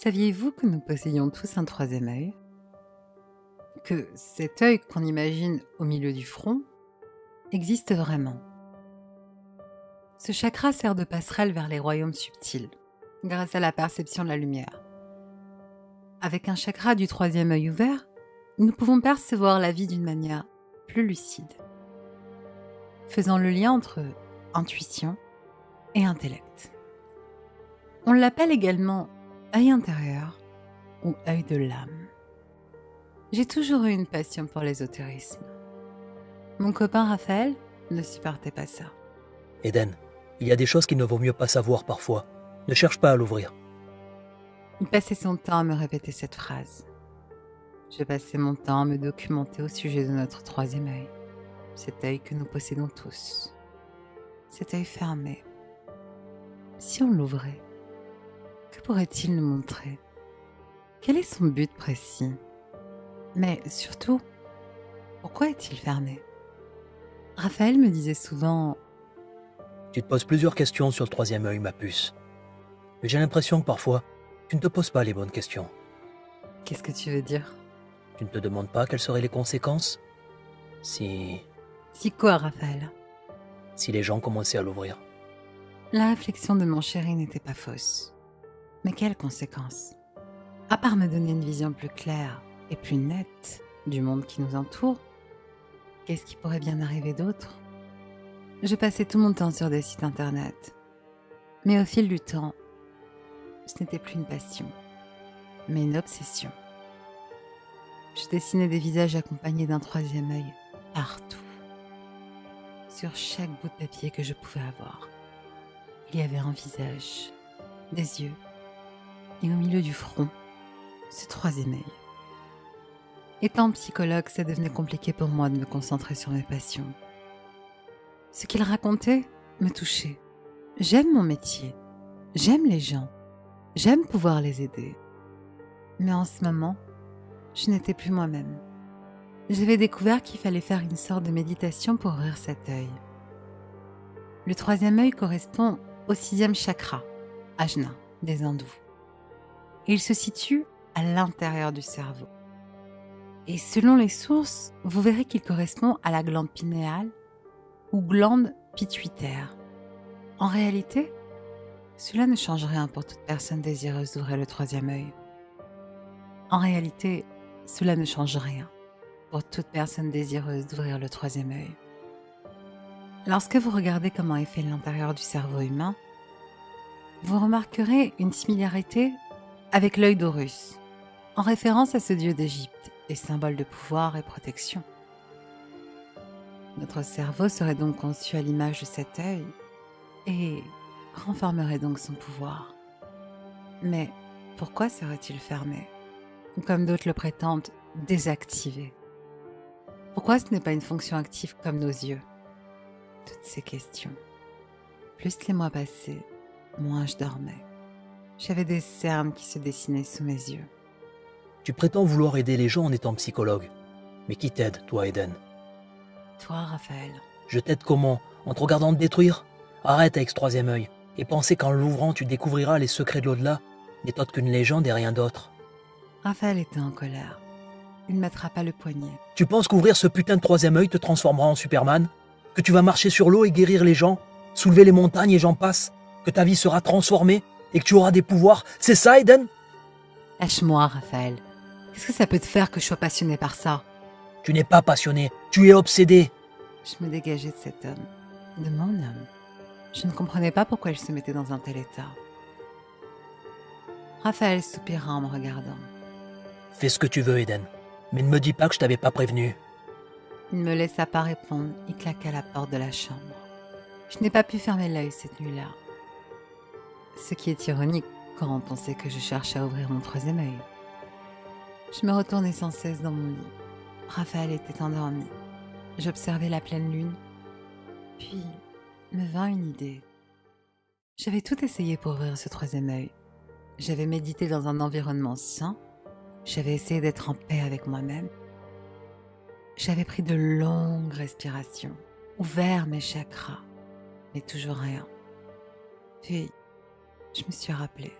Saviez-vous que nous possédions tous un troisième œil? Que cet œil qu'on imagine au milieu du front existe vraiment? Ce chakra sert de passerelle vers les royaumes subtils, grâce à la perception de la lumière. Avec un chakra du troisième œil ouvert, nous pouvons percevoir la vie d'une manière plus lucide, faisant le lien entre intuition et intellect. On l'appelle également œil intérieur ou œil de l'âme. J'ai toujours eu une passion pour l'ésotérisme. Mon copain Raphaël ne supportait pas ça. Eden, il y a des choses qu'il ne vaut mieux pas savoir parfois. Ne cherche pas à l'ouvrir. Il passait son temps à me répéter cette phrase. Je passais mon temps à me documenter au sujet de notre troisième œil, cet œil que nous possédons tous, cet œil fermé. Si on l'ouvrait, que pourrait-il nous montrer? Quel est son but précis? Mais surtout, pourquoi est-il fermé? Raphaël me disait souvent: Tu te poses plusieurs questions sur le troisième œil, ma puce. Mais j'ai l'impression que parfois, tu ne te poses pas les bonnes questions. qu'est-ce que tu veux dire? Tu ne te demandes pas quelles seraient les conséquences si quoi, Raphaël? les gens commençaient à l'ouvrir. La réflexion de mon chéri n'était pas fausse. Mais quelles conséquences? À part me donner une vision plus claire et plus nette du monde qui nous entoure, qu'est-ce qui pourrait bien arriver d'autre? Je passais tout mon temps sur des sites internet. Mais au fil du temps, ce n'était plus une passion, mais une obsession. Je dessinais des visages accompagnés d'un troisième œil partout. Sur chaque bout de papier que je pouvais avoir, il y avait un visage, des yeux, et au milieu du front, ce troisième œil. Étant psychologue, ça devenait compliqué pour moi de me concentrer sur mes passions. Ce qu'il racontait me touchait. J'aime mon métier, j'aime les gens, j'aime pouvoir les aider. Mais en ce moment, je n'étais plus moi-même. J'avais découvert qu'il fallait faire une sorte de méditation pour ouvrir cet œil. Le troisième œil correspond au 6e chakra, Ajna, des hindous. Et il se situe à l'intérieur du cerveau. Et selon les sources, vous verrez qu'il correspond à la glande pinéale ou glande pituitaire. En réalité, cela ne change rien pour toute personne désireuse d'ouvrir le troisième œil. En réalité, cela ne change rien pour toute personne désireuse d'ouvrir le troisième œil. Lorsque vous regardez comment est fait l'intérieur du cerveau humain, vous remarquerez une similarité avec l'œil d'Horus, en référence à ce dieu d'Égypte et symbole de pouvoir et protection. Notre cerveau serait donc conçu à l'image de cet œil et renfermerait donc son pouvoir. Mais pourquoi serait-il fermé? Ou comme d'autres le prétendent, désactivé? Pourquoi ce n'est pas une fonction active comme nos yeux? Toutes ces questions. Plus les mois passaient, moins je dormais. J'avais des cernes qui se dessinaient sous mes yeux. Tu prétends vouloir aider les gens en étant psychologue. Mais qui t'aide, toi, Eden? Toi, Raphaël, Je t'aide comment? En te regardant te détruire? Arrête avec ce troisième œil. Et penser qu'en l'ouvrant, tu découvriras les secrets de l'au-delà n'est autre qu'une légende et rien d'autre. Raphaël était en colère. Il ne m'attrapa le poignet. Tu penses qu'ouvrir ce putain de troisième œil te transformera en Superman? Que tu vas marcher sur l'eau et guérir les gens? Soulever les montagnes et j'en passe? Que ta vie sera transformée? Et que tu auras des pouvoirs? C'est ça, Eden? Lâche-moi, Raphaël. Qu'est-ce que ça peut te faire que je sois passionnée par ça? Tu n'es pas passionné, tu es obsédé. Je me dégageais de cet homme, de mon homme. Je ne comprenais pas pourquoi il se mettait dans un tel état. Raphaël soupira en me regardant. Fais ce que tu veux, Eden. Mais ne me dis pas que je t'avais pas prévenu. Il ne me laissa pas répondre, il claqua la porte de la chambre. Je n'ai pas pu fermer l'œil cette nuit-là. Ce qui est ironique quand on sait que je cherche à ouvrir mon troisième œil. Je me retournais sans cesse dans mon lit. Raphaël était endormi. J'observais la pleine lune. Puis me vint une idée. J'avais tout essayé pour ouvrir ce troisième œil. J'avais médité dans un environnement sain. J'avais essayé d'être en paix avec moi-même. J'avais pris de longues respirations, ouvert mes chakras, mais toujours rien. Puis, je me suis rappelé.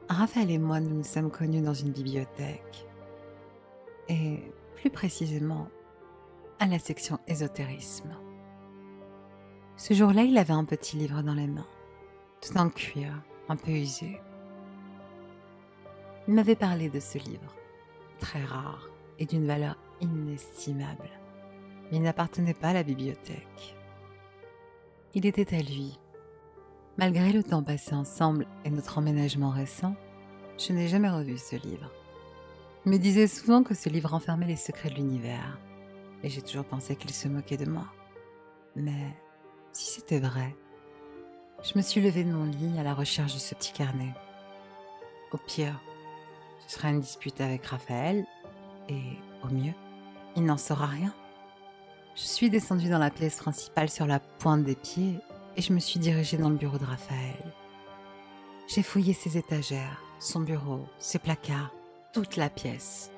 Raphaël et moi, nous nous sommes connus dans une bibliothèque. Et plus précisément, à la section ésotérisme. Ce jour-là, il avait un petit livre dans les mains, tout en cuir, un peu usé. Il m'avait parlé de ce livre, très rare et d'une valeur inestimable. Mais il n'appartenait pas à la bibliothèque. Il était à lui. Malgré le temps passé ensemble et notre emménagement récent, je n'ai jamais revu ce livre. Il me disait souvent que ce livre renfermait les secrets de l'univers, et j'ai toujours pensé qu'il se moquait de moi. Mais si c'était vrai, je me suis levée de mon lit à la recherche de ce petit carnet. Au pire, ce sera une dispute avec Raphaël, et au mieux, il n'en saura rien. Je suis descendue dans la pièce principale sur la pointe des pieds et je me suis dirigée dans le bureau de Raphaël. J'ai fouillé ses étagères, son bureau, ses placards, toute la pièce.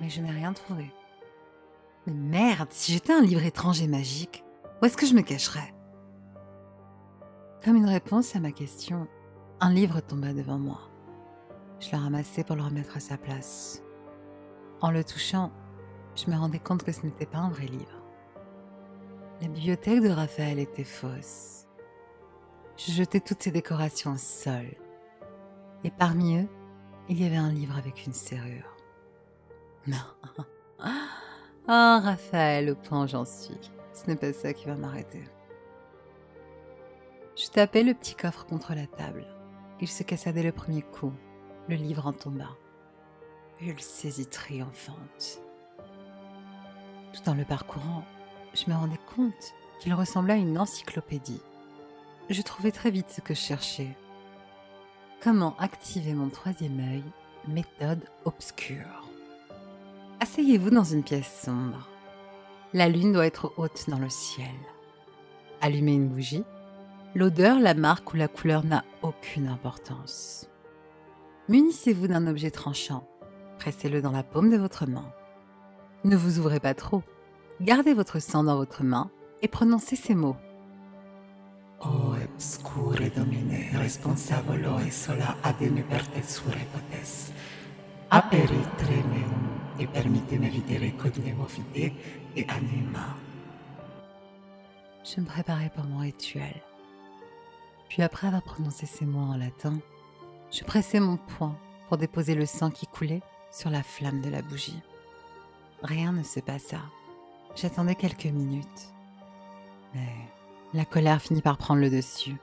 Mais je n'ai rien trouvé. Mais merde, si j'étais un livre étrange et magique, où est-ce que je me cacherais? Comme une réponse à ma question, un livre tomba devant moi. Je le ramassai pour le remettre à sa place. En le touchant, je me rendais compte que ce n'était pas un vrai livre. La bibliothèque de Raphaël était fausse. Je jetai toutes ces décorations au sol. Et parmi eux, il y avait un livre avec une serrure. Non. Oh, Raphaël, au point où j'en suis. Ce n'est pas ça qui va m'arrêter. Je tapai le petit coffre contre la table. Il se cassa dès le premier coup. Le livre en tomba. Je le saisis triomphante. Tout en le parcourant, je me rendais compte qu'il ressemblait à une encyclopédie. Je trouvais très vite ce que je cherchais. Comment activer mon troisième œil, méthode obscure. Asseyez-vous dans une pièce sombre. La lune doit être haute dans le ciel. Allumez une bougie. L'odeur, la marque ou la couleur n'a aucune importance. Munissez-vous d'un objet tranchant. Pressez-le dans la paume de votre main. Ne vous ouvrez pas trop. Gardez votre sang dans votre main et prononcez ces mots. O obscure domine responsavolo e sola ademe pertessure potes. Aperi tremeum e permitteme videre cognemo fide et anima. Je me préparais pour mon rituel. Puis après avoir prononcé ces mots en latin, je pressais mon poing pour déposer le sang qui coulait sur la flamme de la bougie. Rien ne se passa. J'attendais quelques minutes. Mais la colère finit par prendre le dessus.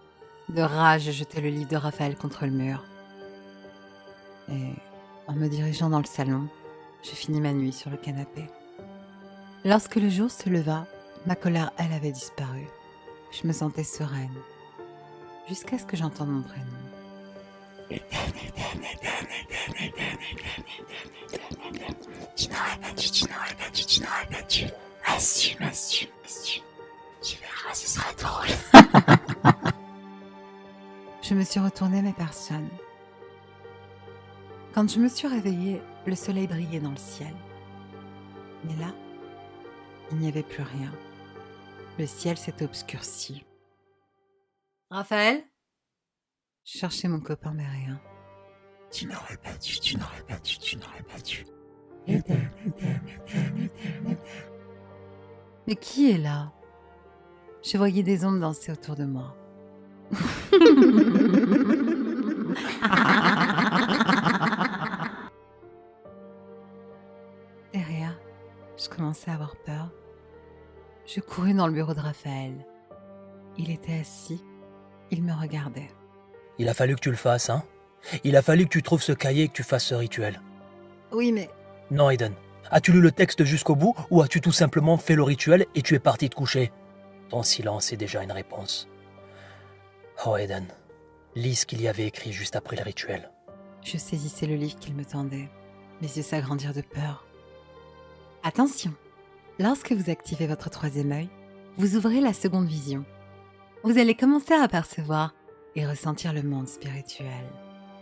De rage, je jetai le livre de Raphaël contre le mur. Et en me dirigeant dans le salon, je finis ma nuit sur le canapé. Lorsque le jour se leva, ma colère, elle, avait disparu. Je me sentais sereine. Jusqu'à ce que j'entende mon prénom. Tu n'aurais pas dû, tu n'aurais pas dû, tu n'aurais pas dû. Assume, assume, assume. Tu verras, ce sera drôle. Je me suis retournée, mais personne. Quand je me suis réveillée, le soleil brillait dans le ciel. Mais là, il n'y avait plus rien. Le ciel s'était obscurci. Raphaël? Je cherchais mon copain, mais rien. Tu n'aurais pas dû, tu n'aurais pas dû, tu n'aurais pas dû. Mais qui est là? Je voyais des ombres danser autour de moi. Derrière, je commençais à avoir peur. Je courus dans le bureau de Raphaël. Il était assis, il me regardait. Il a fallu que tu le fasses, hein? Il a fallu que tu trouves ce cahier et que tu fasses ce rituel. Oui, mais Non, Aiden. As-tu lu le texte jusqu'au bout ou as-tu tout simplement fait le rituel et tu es parti te coucher? Ton silence est déjà une réponse. Oh, Aiden, lis ce qu'il y avait écrit juste après le rituel. je saisissais le livre qu'il me tendait. Mes yeux s'agrandirent de peur. Attention, lorsque vous activez votre troisième œil, vous ouvrez la seconde vision. Vous allez commencer à apercevoir et ressentir le monde spirituel.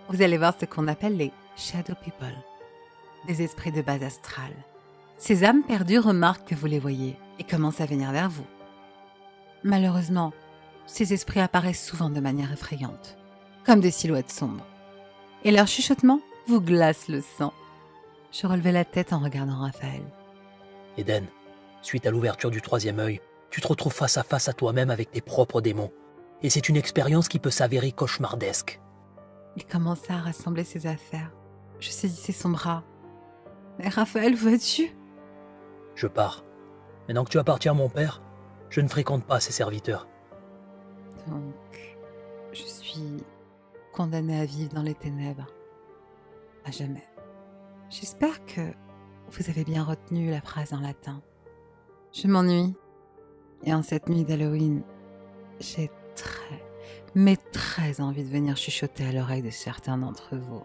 Vous allez voir ce qu'on appelle les shadow people, des esprits de base astrale. Ces âmes perdues remarquent que vous les voyez et commencent à venir vers vous. Malheureusement, ces esprits apparaissent souvent de manière effrayante, comme des silhouettes sombres. et leur chuchotement vous glace le sang. Je relevai la tête en regardant Raphaël. Eden, suite à l'ouverture du troisième œil, tu te retrouves face à face à toi-même avec tes propres démons. Et c'est une expérience qui peut s'avérer cauchemardesque. Il commença à rassembler ses affaires. Je saisissais son bras. « Mais Raphaël, où vas-tu ?» Je pars. Maintenant que tu appartiens à mon père, je ne fréquente pas ses serviteurs. Donc, je suis condamnée à vivre dans les ténèbres. À jamais. J'espère que vous avez bien retenu la phrase en latin. Je m'ennuie. Et en cette nuit d'Halloween, j'ai très envie de venir chuchoter à l'oreille de certains d'entre vous.